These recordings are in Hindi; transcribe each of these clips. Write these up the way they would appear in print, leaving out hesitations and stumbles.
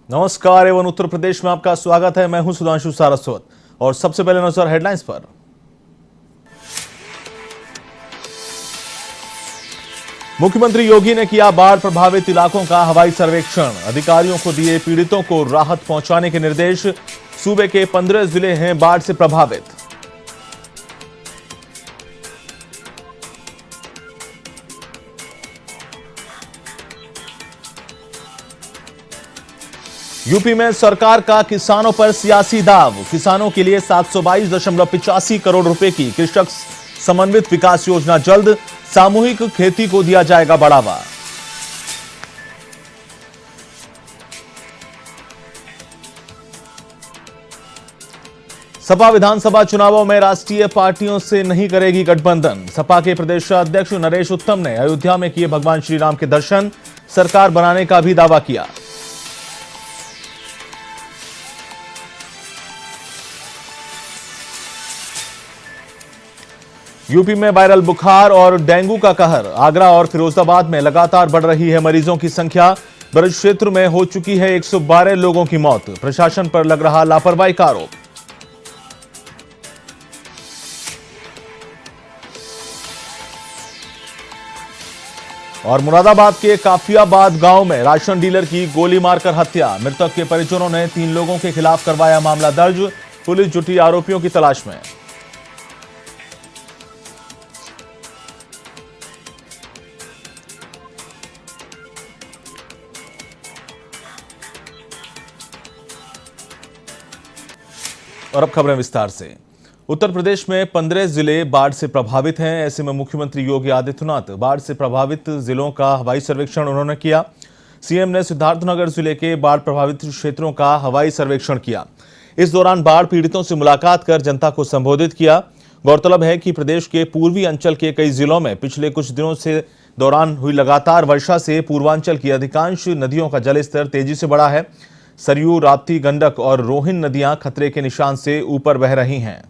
नमस्कार एवं उत्तर प्रदेश में आपका स्वागत है। मैं हूं सुधांशु सारस्वत और सबसे पहले नजर हेडलाइंस पर। मुख्यमंत्री योगी ने किया बाढ़ प्रभावित इलाकों का हवाई सर्वेक्षण, अधिकारियों को दिए पीड़ितों को राहत पहुंचाने के निर्देश। सूबे के 15 जिले हैं बाढ़ से प्रभावित। यूपी में सरकार का किसानों पर सियासी दाव, किसानों के लिए 722.85 करोड़ रुपए की कृषक समन्वित विकास योजना जल्द, सामूहिक खेती को दिया जाएगा बढ़ावा। सपा विधानसभा चुनावों में राष्ट्रीय पार्टियों से नहीं करेगी गठबंधन, सपा के प्रदेश अध्यक्ष नरेश उत्तम ने अयोध्या में किए भगवान श्री राम के दर्शन, सरकार बनाने का भी दावा किया। यूपी में वायरल बुखार और डेंगू का कहर, आगरा और फिरोजाबाद में लगातार बढ़ रही है मरीजों की संख्या, ब्रज क्षेत्र में हो चुकी है 112 लोगों की मौत, प्रशासन पर लग रहा लापरवाही का आरोप। और मुरादाबाद के काफियाबाद गांव में राशन डीलर की गोली मारकर हत्या, मृतक के परिजनों ने 3 लोगों के खिलाफ करवाया मामला दर्ज, पुलिस जुटी आरोपियों की तलाश में। और अब खबरें विस्तार से। उत्तर प्रदेश में 15 जिले बाढ़ से प्रभावित हैं। ऐसे में मुख्यमंत्री योगी आदित्यनाथ बाढ़ से प्रभावित जिलों का हवाई सर्वेक्षण उन्होंने किया। सीएम ने सिद्धार्थनगर जिले के बाढ़ प्रभावित क्षेत्रों का हवाई सर्वेक्षण किया। इस दौरान बाढ़ पीड़ितों से मुलाकात कर जनता को संबोधित किया। गौरतलब है कि प्रदेश के पूर्वी अंचल के कई जिलों में पिछले कुछ दिनों से दौरान हुई लगातार वर्षा से पूर्वांचल की अधिकांश नदियों का जलस्तर तेजी से बढ़ा है। सरयू, राप्ती, गंडक और रोहिन नदियां खतरे के निशान से ऊपर बह रही हैं।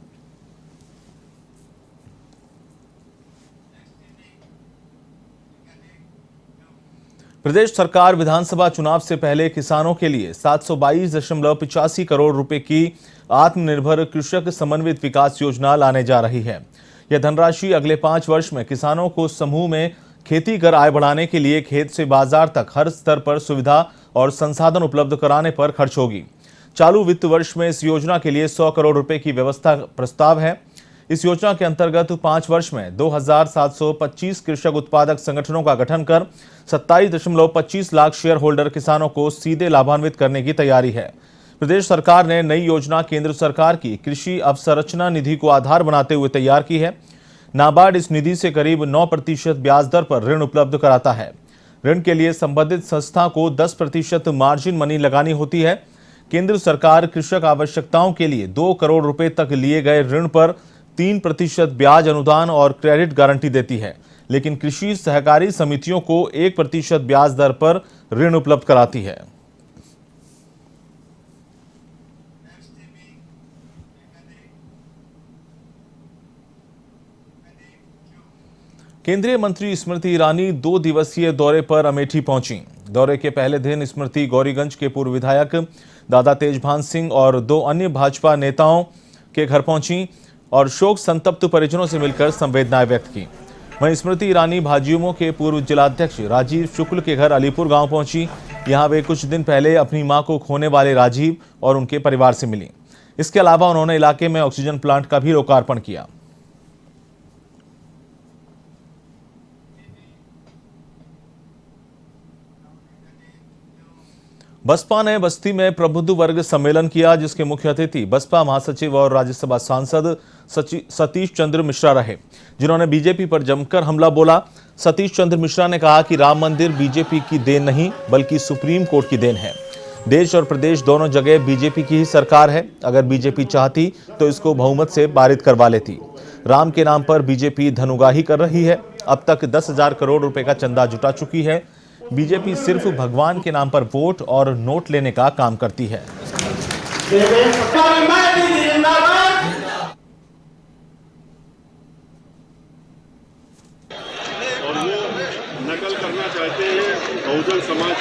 प्रदेश सरकार विधानसभा चुनाव से पहले किसानों के लिए 722.85 करोड़ रुपए की आत्मनिर्भर कृषक समन्वित विकास योजना लाने जा रही है। यह धनराशि अगले 5 वर्ष में किसानों को समूह में खेती कर आय बढ़ाने के लिए खेत से बाजार तक हर स्तर पर सुविधा और संसाधन उपलब्ध कराने पर खर्च होगी। चालू वित्त वर्ष में इस योजना के लिए 100 करोड़ रुपए की व्यवस्था प्रस्ताव है। इस योजना के अंतर्गत 5 वर्ष में 2725 कृषक उत्पादक संगठनों का गठन कर 27.25 लाख शेयर होल्डर किसानों को सीधे लाभान्वित करने की तैयारी है। प्रदेश सरकार ने नई योजना केंद्र सरकार की कृषि अवसंरचना निधि को आधार बनाते हुए तैयार की है। नाबार्ड इस निधि से करीब 9% ब्याज दर पर ऋण उपलब्ध कराता है। ऋण के लिए संबंधित संस्था को 10% मार्जिन मनी लगानी होती है। केंद्र सरकार कृषक आवश्यकताओं के लिए 2 करोड़ रुपए तक लिए गए ऋण पर 3% ब्याज अनुदान और क्रेडिट गारंटी देती है, लेकिन कृषि सहकारी समितियों को 1% ब्याज दर पर ऋण उपलब्ध कराती है। केंद्रीय मंत्री स्मृति ईरानी 2 दिवसीय दौरे पर अमेठी पहुंची। दौरे के पहले दिन स्मृति गौरीगंज के पूर्व विधायक दादा तेजभान सिंह और 2 अन्य भाजपा नेताओं के घर पहुंची और शोक संतप्त परिजनों से मिलकर संवेदनाएं व्यक्त की। वहीं स्मृति ईरानी भाजयुमो के पूर्व जिलाध्यक्ष राजीव शुक्ल के घर अलीपुर गांव पहुंची। यहां वे कुछ दिन पहले अपनी मां को खोने वाले राजीव और उनके परिवार से मिली। इसके अलावा उन्होंने इलाके में ऑक्सीजन प्लांट का भी लोकार्पण किया। बसपा ने बस्ती में प्रबुद्ध वर्ग सम्मेलन किया, जिसके मुख्य अतिथि बसपा महासचिव और राज्यसभा सांसद सतीश चंद्र मिश्रा रहे, जिन्होंने बीजेपी पर जमकर हमला बोला। सतीश चंद्र मिश्रा ने कहा कि राम मंदिर बीजेपी की देन नहीं बल्कि सुप्रीम कोर्ट की देन है। देश और प्रदेश दोनों जगह बीजेपी की ही सरकार है। अगर बीजेपी चाहती तो इसको बहुमत से पारित करवा लेती। राम के नाम पर बीजेपी धनुगाही कर रही है। अब तक 10,000 करोड़ रुपए का चंदा जुटा चुकी है। बीजेपी सिर्फ भगवान के नाम पर वोट और नोट लेने का काम करती है। और वो नकल करना चाहते हैं बहुजन समाज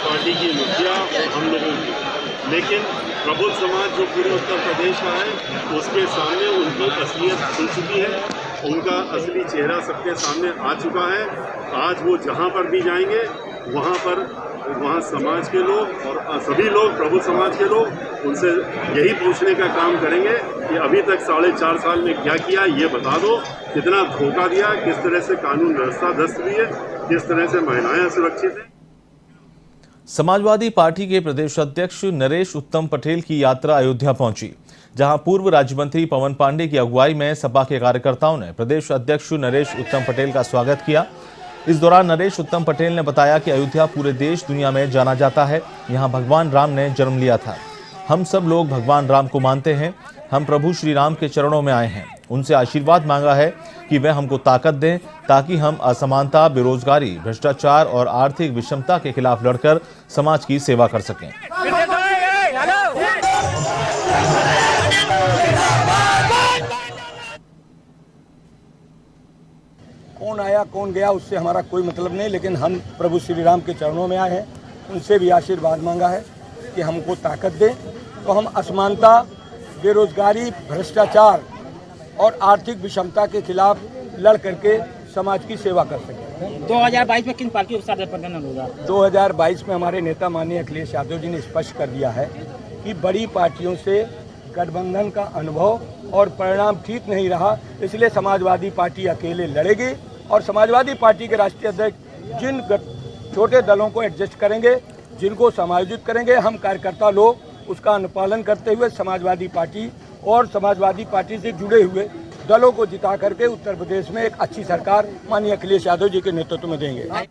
पार्टी की लेकिन प्रबुद्ध समाज जो पूरे उत्तर प्रदेश का है उसके सामने उनकी असलियत खुल चुकी है, उनका असली चेहरा सबके सामने आ चुका है। आज वो जहाँ पर भी जाएंगे वहाँ समाज के लोग और सभी लोग प्रबुद्ध समाज के लोग उनसे यही पूछने का काम करेंगे कि अभी तक 4.5 साल में क्या किया, ये बता दो, कितना धोखा दिया, किस तरह से कानून व्यवस्था ध्वस्त हुई है, किस तरह से महिलाएं सुरक्षित हैं। समाजवादी पार्टी के प्रदेश अध्यक्ष नरेश उत्तम पटेल की यात्रा अयोध्या पहुंची, जहां पूर्व राज्य मंत्री पवन पांडे की अगुवाई में सपा के कार्यकर्ताओं ने प्रदेश अध्यक्ष नरेश उत्तम पटेल का स्वागत किया। इस दौरान नरेश उत्तम पटेल ने बताया कि अयोध्या पूरे देश दुनिया में जाना जाता है, यहां भगवान राम ने जन्म लिया था। हम सब लोग भगवान राम को मानते हैं। हम प्रभु श्री राम के चरणों में आए हैं, उनसे आशीर्वाद मांगा है कि वे हमको ताकत दें ताकि हम असमानता, बेरोजगारी, भ्रष्टाचार और आर्थिक विषमता के खिलाफ लड़कर समाज की सेवा कर सकें। कौन आया कौन गया उससे हमारा कोई मतलब नहीं, लेकिन हम प्रभु श्री राम के चरणों में आए हैं, उनसे भी आशीर्वाद मांगा है कि हमको ताकत दें तो हम असमानता, बेरोजगारी, भ्रष्टाचार और आर्थिक विषमता के खिलाफ लड़ करके समाज की सेवा कर सकें। 2022 में किन पार्टियों के साथ गठबंधन होगा? 2022 में हमारे नेता माननीय अखिलेश यादव जी ने स्पष्ट कर दिया है कि बड़ी पार्टियों से गठबंधन का अनुभव और परिणाम ठीक नहीं रहा, इसलिए समाजवादी पार्टी अकेले लड़ेगी और समाजवादी पार्टी के राष्ट्रीय अध्यक्ष जिन छोटे दलों को एडजस्ट करेंगे, जिनको समायोजित करेंगे, हम कार्यकर्ता लोग उसका अनुपालन करते हुए समाजवादी पार्टी और समाजवादी पार्टी से जुड़े हुए दलों को जिता करके उत्तर प्रदेश में एक अच्छी सरकार माननीय अखिलेश यादव जी के नेतृत्व में देंगे।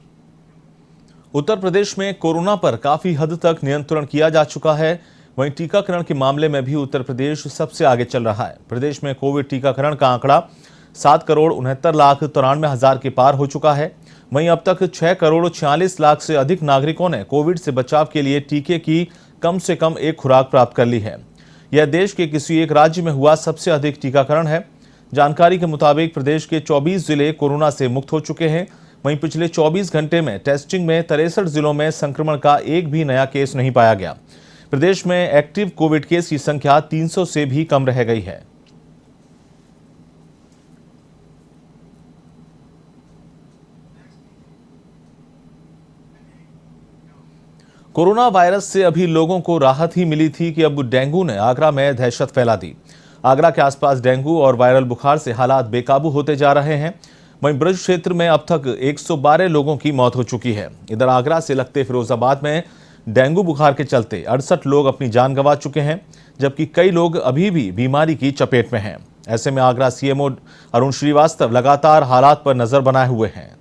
उत्तर प्रदेश में कोरोना पर काफी हद तक नियंत्रण किया जा चुका है। वहीं टीकाकरण के मामले में भी उत्तर प्रदेश सबसे आगे चल रहा है। प्रदेश में कोविड टीकाकरण का आंकड़ा 7,69,93,000 के पार हो चुका है। वहीं अब तक 6,46,00,000 से अधिक नागरिकों ने कोविड से बचाव के लिए टीके की कम से कम एक खुराक प्राप्त कर ली है। यह देश के किसी एक राज्य में हुआ सबसे अधिक टीकाकरण है। जानकारी के मुताबिक प्रदेश के 24 जिले कोरोना से मुक्त हो चुके हैं। वहीं पिछले 24 घंटे में टेस्टिंग में 63 जिलों में संक्रमण का एक भी नया केस नहीं पाया गया। प्रदेश में एक्टिव कोविड केस की संख्या 300 से भी कम रह गई है। कोरोना वायरस से अभी लोगों को राहत ही मिली थी कि अब डेंगू ने आगरा में दहशत फैला दी। आगरा के आसपास डेंगू और वायरल बुखार से हालात बेकाबू होते जा रहे हैं। वहीं ब्रज क्षेत्र में अब तक 112 लोगों की मौत हो चुकी है। इधर आगरा से लगते फिरोजाबाद में डेंगू बुखार के चलते 68 लोग अपनी जान गंवा चुके हैं, जबकि कई लोग अभी भी बीमारी की चपेट में हैं। ऐसे में आगरा सीएमओ अरुण श्रीवास्तव लगातार हालात पर नजर बनाए हुए हैं।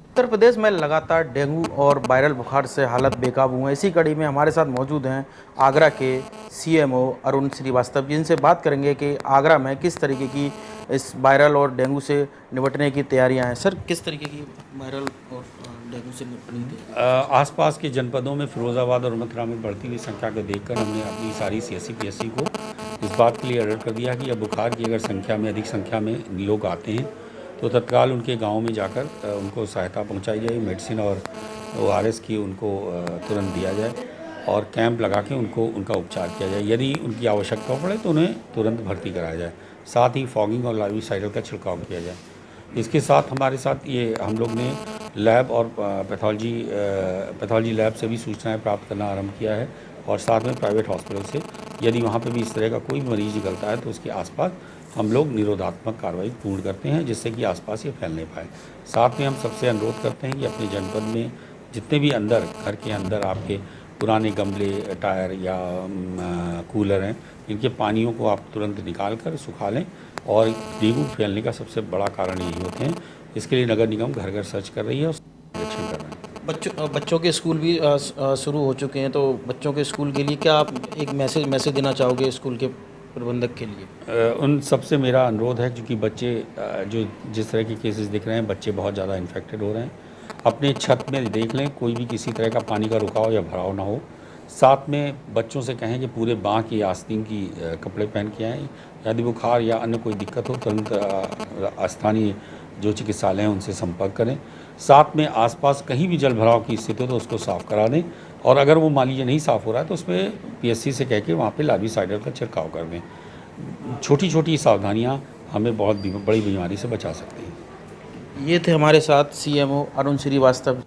उत्तर प्रदेश में लगातार डेंगू और वायरल बुखार से हालत बेकाबू है। इसी कड़ी में हमारे साथ मौजूद हैं आगरा के सीएमओ अरुण श्रीवास्तव, जिनसे बात करेंगे कि आगरा में किस तरीके की इस वायरल और डेंगू से निपटने की तैयारियां हैं। सर, किस तरीके की वायरल और डेंगू से निपटने की? आसपास के जनपदों में फिरोजाबाद और मथुरा में बढ़ती हुई संख्या को देखकर हमने अपनी सारी CSC PSC को इस बात के लिए अलर्ट कर दिया कि अब बुखार की अगर अधिक संख्या में लोग आते हैं तो तत्काल उनके गांव में जाकर उनको सहायता पहुंचाई जाए, मेडिसिन और ORS की उनको तुरंत दिया जाए और कैंप लगा के उनका उपचार किया जाए। यदि उनकी आवश्यकता पड़े तो उन्हें तुरंत भर्ती कराया जाए। साथ ही फॉगिंग और लार्विसाइडल का छिड़काव किया जाए। इसके साथ हमारे साथ ये हम लोग ने लैब और पैथोलॉजी लैब से भी सूचनाएं प्राप्त करना आरंभ किया है और साथ में प्राइवेट हॉस्पिटल से यदि वहाँ पे भी इस तरह का कोई मरीज निकलता है तो उसके आसपास हम लोग निरोधात्मक कार्रवाई पूर्ण करते हैं, जिससे कि आसपास ये फैल नहीं पाए। साथ में हम सबसे अनुरोध करते हैं कि अपने जनपद में जितने भी अंदर घर के अंदर आपके पुराने गमले, टायर या कूलर हैं, इनके पानियों को आप तुरंत निकाल कर सुखा लें और डेंगू फैलने का सबसे बड़ा कारण यही होते हैं। इसके लिए नगर निगम घर घर सर्च कर रही है और निरीक्षण कर रहे हैं। बच्चों के स्कूल भी शुरू हो चुके हैं, तो बच्चों के स्कूल के लिए क्या आप एक मैसेज देना चाहोगे स्कूल के प्रबंधक के लिए? उन सबसे मेरा अनुरोध है, क्योंकि बच्चे जो जिस तरह के केसेस दिख रहे हैं, बच्चे बहुत ज़्यादा इन्फेक्टेड हो रहे हैं। अपने छत में देख लें कोई भी किसी तरह का पानी का रुकाव या भराव ना हो। साथ में बच्चों से कहें कि पूरे बाँह की आस्तीन की कपड़े पहन के आएँ। यदि बुखार या अन्य कोई दिक्कत हो तुरंत स्थानीय जो चिकित्सालय हैं उनसे संपर्क करें। साथ में आसपास कहीं भी जल भराव की स्थिति हो तो उसको साफ़ करा दें, और अगर वो मान लीजिए नहीं साफ़ हो रहा है तो उसमें पीएचसी से कह के वहाँ पे लार्विसाइडर का छिड़काव कर दें। छोटी छोटी सावधानियाँ हमें बहुत बड़ी बीमारी से बचा सकती हैं। ये थे हमारे साथ सीएमओ अरुण श्रीवास्तव।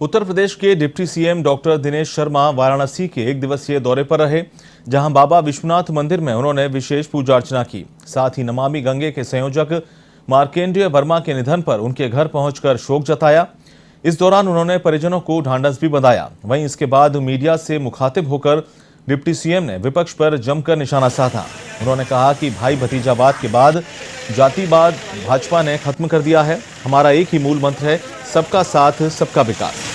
उत्तर प्रदेश के deputy CM doctor Dinesh Sharma Varanasi के 1 दिवसीय दौरे पर रहे, जहां बाबा विश्वनाथ मंदिर में उन्होंने विशेष पूजा अर्चना की। साथ ही नमामि गंगे के संयोजक मार्केंडेय वर्मा के निधन पर उनके घर पहुंचकर शोक जताया। इस दौरान उन्होंने परिजनों को ढांढस भी बंधाया। वहीं इसके बाद मीडिया से मुखातिब होकर डिप्टी सीएम ने विपक्ष पर जमकर निशाना साधा। उन्होंने कहा कि भाई भतीजावाद के बाद जातिवाद भाजपा ने खत्म कर दिया है। हमारा एक ही मूल मंत्र है, सबका साथ सबका विकास।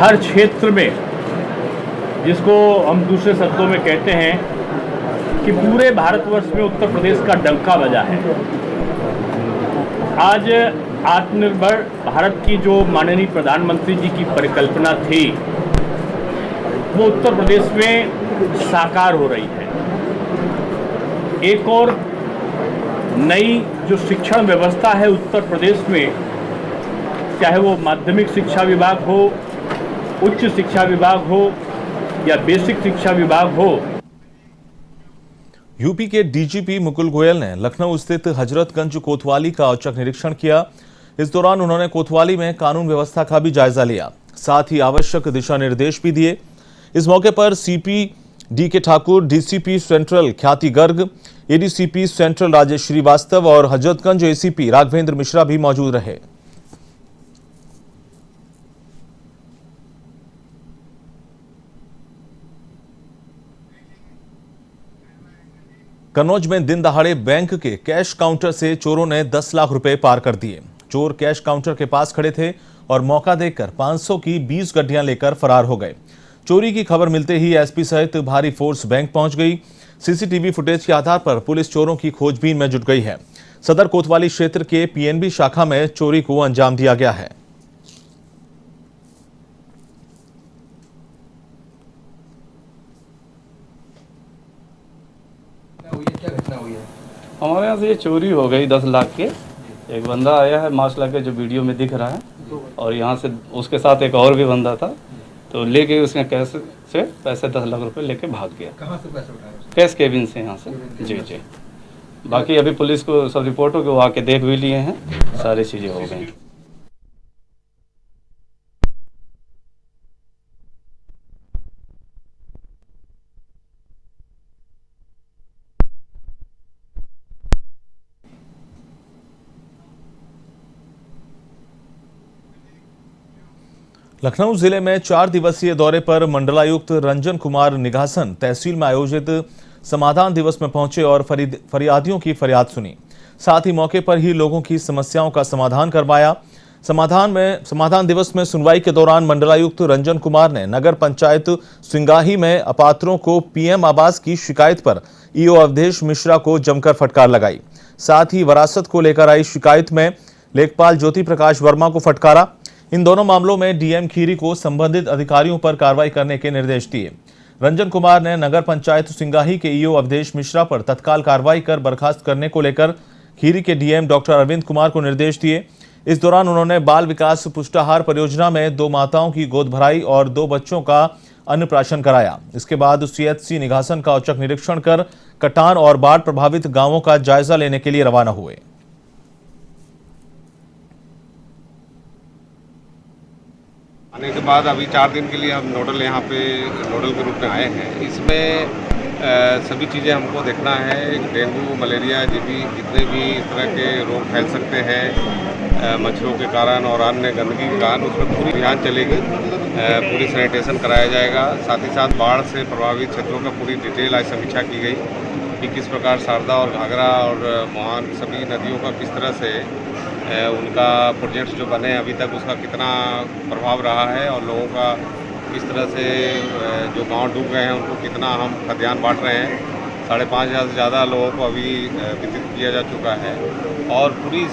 हर क्षेत्र में, जिसको हम दूसरे शब्दों में कहते हैं कि पूरे भारतवर्ष में उत्तर प्रदेश का डंका बजा है। आज आत्मनिर्भर भारत की जो माननीय प्रधानमंत्री जी की परिकल्पना थी, वो उत्तर प्रदेश में साकार हो रही है। एक और नई जो शिक्षण व्यवस्था है उत्तर प्रदेश में, चाहे वो माध्यमिक शिक्षा विभाग हो, उच्च शिक्षा विभाग हो या बेसिक शिक्षा विभाग हो। यूपी के डीजीपी मुकुल गोयल ने लखनऊ स्थित हजरतगंज कोतवाली का औचक निरीक्षण किया। इस दौरान उन्होंने कोतवाली में कानून व्यवस्था का भी जायजा लिया, साथ ही आवश्यक दिशा निर्देश भी दिए। इस मौके पर CP DK Thakur, DCP central Khyati Garg, ADCP central Rajesh Srivastava और हजरतगंज एसीपी राघवेंद्र मिश्रा भी मौजूद रहे। कन्नौज में दिन दहाड़े बैंक के कैश काउंटर से चोरों ने 10 लाख रुपए पार कर दिए। चोर कैश काउंटर के पास खड़े थे और मौका देखकर 500 की 20 गड्डियां लेकर फरार हो गए। चोरी की खबर मिलते ही एसपी सहित भारी फोर्स बैंक पहुंच गई। सीसीटीवी फुटेज के आधार पर पुलिस चोरों की खोजबीन में जुट गई है। सदर कोतवाली क्षेत्र के पीएनबी शाखा में चोरी को अंजाम दिया गया है। हमारे यहाँ से ये चोरी हो गई 10 लाख के। एक बंदा आया है मास्क लगा के, जो वीडियो में दिख रहा है, और यहाँ से उसके साथ एक और भी बंदा था, तो लेके उसने कैश से पैसे 10 लाख रुपए लेके भाग गया। कहाँ से पैसे उठाए? कैश केबिन से, यहाँ से। जी जी। बाकी अभी पुलिस को सब रिपोर्ट हो के वो आके देख भी लिए हैं, सारी चीज़ें हो गई। लखनऊ जिले में 4 दिवसीय दौरे पर मंडलायुक्त रंजन कुमार निघासन तहसील में आयोजित समाधान दिवस में पहुंचे और फरियादियों की फरियाद सुनी। साथ ही मौके पर ही लोगों की समस्याओं का समाधान करवाया। समाधान दिवस में सुनवाई के दौरान मंडलायुक्त रंजन कुमार ने नगर पंचायत सिंगाही में अपात्रों को पीएम आवास की शिकायत पर ईओ अवधेश मिश्रा को जमकर फटकार लगाई। साथ ही विरासत को लेकर आई शिकायत में लेखपाल ज्योति प्रकाश वर्मा को फटकारा। इन दोनों मामलों में डीएम खीरी को संबंधित अधिकारियों पर कार्रवाई करने के निर्देश दिए। रंजन कुमार ने नगर पंचायत सिंगाही के ईओ अवधेश मिश्रा पर तत्काल कार्रवाई कर बर्खास्त करने को लेकर खीरी के डीएम डॉक्टर अरविंद कुमार को निर्देश दिए। इस दौरान उन्होंने बाल विकास पुष्टाहार परियोजना में 2 माताओं की गोद भराई और 2 बच्चों का अन्नप्राशन कराया। इसके बाद सीएचसी निघासन का औचक निरीक्षण कर कटान और बाढ़ प्रभावित गांवों का जायजा लेने के लिए रवाना हुए। आने के बाद अभी 4 दिन के लिए हम नोडल यहाँ पे नोडल के रूप में आए हैं। इसमें सभी चीज़ें हमको देखना है। डेंगू, मलेरिया जितने भी इस तरह के रोग फैल सकते हैं मच्छरों के कारण और अन्य गंदगी के कारण, उसमें पूरी अभियान चलेगी। पूरी सैनिटेशन कराया जाएगा। साथ ही साथ बाढ़ से प्रभावित क्षेत्रों का पूरी डिटेल आज समीक्षा की गई कि किस प्रकार शारदा और घाघरा और मोहान सभी नदियों का किस तरह से उनका प्रोजेक्ट्स जो बने अभी तक उसका कितना प्रभाव रहा है और लोगों का किस तरह से जो गांव डूब गए हैं उनको कितना हम खाद्यान्न बांट रहे हैं। 5,500 से ज़्यादा लोगों को अभी वितरित किया जा चुका है और पूरी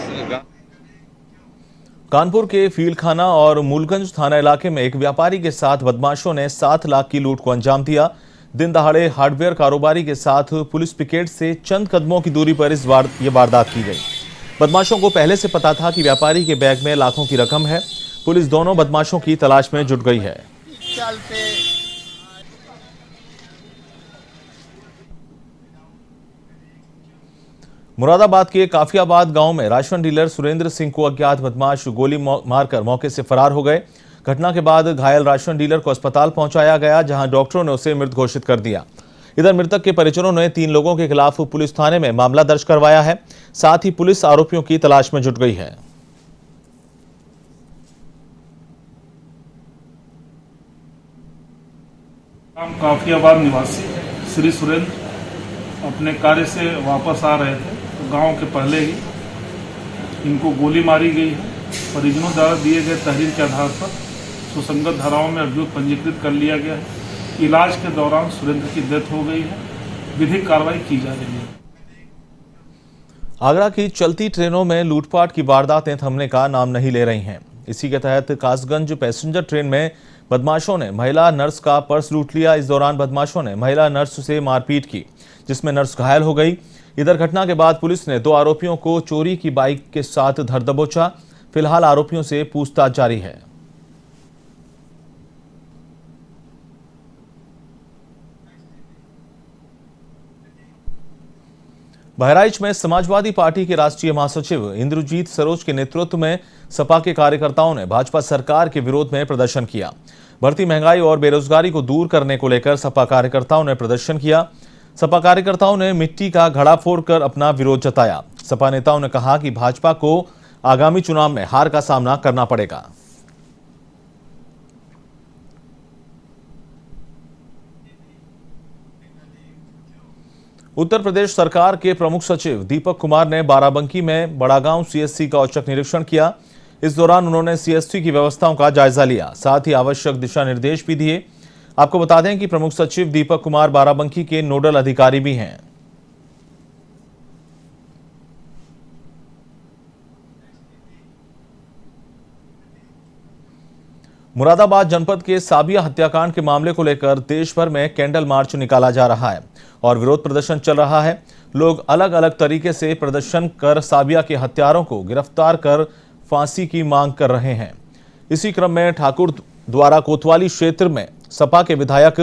कानपुर के फीलखाना और मूलगंज थाना इलाके में एक व्यापारी के साथ बदमाशों ने 7 लाख की लूट को अंजाम दिया। दिन दहाड़े हार्डवेयर कारोबारी के साथ पुलिस पिकेट से चंद कदमों की दूरी पर ये वारदात की गई। बदमाशों को पहले से पता था कि व्यापारी के बैग में लाखों की रकम है। पुलिस दोनों बदमाशों की तलाश में जुट गई है। मुरादाबाद के काफियाबाद गांव में राशन डीलर सुरेंद्र सिंह को अज्ञात बदमाश गोली मारकर मौके से फरार हो गए। घटना के बाद घायल राशन डीलर को अस्पताल पहुंचाया गया, जहां डॉक्टरों ने उसे मृत घोषित कर दिया। इधर मृतक के परिजनों ने 3 लोगों के खिलाफ पुलिस थाने में मामला दर्ज करवाया है। साथ ही पुलिस आरोपियों की तलाश में जुट गई है। काफियाबाद निवासी श्री सुरेंद्र अपने कार्य से वापस आ रहे थे तो गांव के पहले ही इनको गोली मारी गई है। परिजनों द्वारा दिए गए तहरीर के आधार पर सुसंगत धाराओं में अभियोग पंजीकृत कर लिया गया है। इलाज के दौरान सुरेंद्र की डेथ हो गई है। विधिक कार्रवाई की जा रही है। आगरा की चलती ट्रेनों में लूटपाट की वारदातें थमने का नाम नहीं ले रही हैं। इसी के तहत कासगंज पैसेंजर ट्रेन में बदमाशों ने महिला नर्स का पर्स लूट लिया। इस दौरान बदमाशों ने महिला नर्स से मारपीट की, जिसमें नर्स घायल हो गई। इधर घटना के बाद पुलिस ने 2 आरोपियों को चोरी की बाइक के साथ धर दबोचा। फिलहाल आरोपियों से पूछताछ जारी है। बहराइच में समाजवादी पार्टी के राष्ट्रीय महासचिव इंद्रजीत सरोज के नेतृत्व में सपा के कार्यकर्ताओं ने भाजपा सरकार के विरोध में प्रदर्शन किया। बढ़ती महंगाई और बेरोजगारी को दूर करने को लेकर सपा कार्यकर्ताओं ने प्रदर्शन किया। सपा कार्यकर्ताओं ने मिट्टी का घड़ा फोड़कर अपना विरोध जताया। सपा नेताओं ने कहा कि भाजपा को आगामी चुनाव में हार का सामना करना पड़ेगा। उत्तर प्रदेश सरकार के प्रमुख सचिव दीपक कुमार ने बाराबंकी में बड़ागांव सीएससी का औचक निरीक्षण किया। इस दौरान उन्होंने सीएससी की व्यवस्थाओं का जायजा लिया, साथ ही आवश्यक दिशा निर्देश भी दिए। आपको बता दें कि प्रमुख सचिव दीपक कुमार बाराबंकी के नोडल अधिकारी भी हैं। मुरादाबाद जनपद के साबिया हत्याकांड के मामले को लेकर देश भर में कैंडल मार्च निकाला जा रहा है और विरोध प्रदर्शन चल रहा है। लोग अलग अलग तरीके से प्रदर्शन कर साबिया के हत्यारों को गिरफ्तार कर फांसी की मांग कर रहे हैं। इसी क्रम में ठाकुर द्वारा कोतवाली क्षेत्र में सपा के विधायक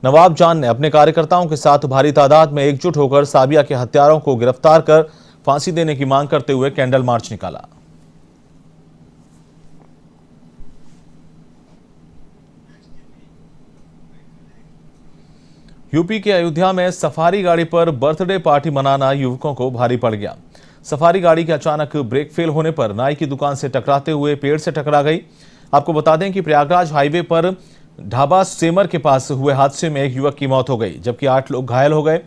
नवाब जान ने अपने कार्यकर्ताओं के साथ भारी तादाद में एकजुट होकर साबिया के हत्यारों को गिरफ्तार कर फांसी देने की मांग करते हुए कैंडल मार्च निकाला। यूपी के अयोध्या में सफारी गाड़ी पर बर्थडे पार्टी मनाना युवकों को भारी पड़ गया। सफारी गाड़ी के अचानक ब्रेक फेल होने पर नाई की दुकान से टकराते हुए पेड़ से टकरा गई। आपको बता दें कि प्रयागराज हाईवे पर ढाबा सेमर के पास हुए हादसे में एक युवक की मौत हो गई, जबकि 8 लोग घायल हो गए।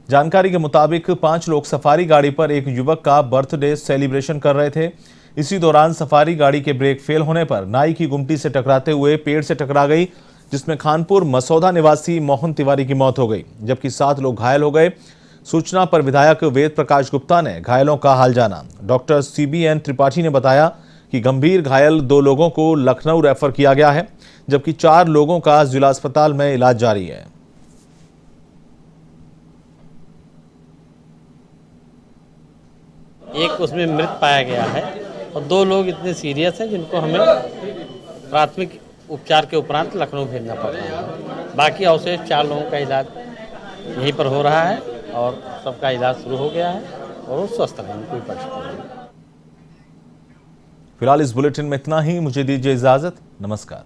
जानकारी के मुताबिक 5 लोग सफारी गाड़ी पर एक युवक का बर्थडे सेलिब्रेशन कर रहे थे। इसी दौरान सफारी गाड़ी के ब्रेक फेल होने पर नाई की गुमटी से टकराते हुए पेड़ से टकरा गई, जिसमें खानपुर मसौदा निवासी मोहन तिवारी की मौत हो गई, जबकि 7 लोग घायल हो गए। सूचना पर विधायक वेद प्रकाश गुप्ता ने घायलों का हाल जाना। डॉक्टर CBN त्रिपाठी ने बताया कि गंभीर घायल 2 लोगों को लखनऊ रेफर किया गया है, जबकि 4 लोगों का जिला अस्पताल में इलाज जारी है। एक उसमें मृत पाया गया है और 2 लोग इतने सीरियस हैं जिनको हमें प्राथमिक उपचार के उपरांत लखनऊ भेजना पड़ रहा है। बाकी अवशेष 4 लोगों का इलाज यहीं पर हो रहा है और सबका इलाज शुरू हो गया है और वो स्वस्थ हैं, कोई परेशानी नहीं। फिलहाल इस बुलेटिन में इतना ही। मुझे दीजिए इजाजत। नमस्कार।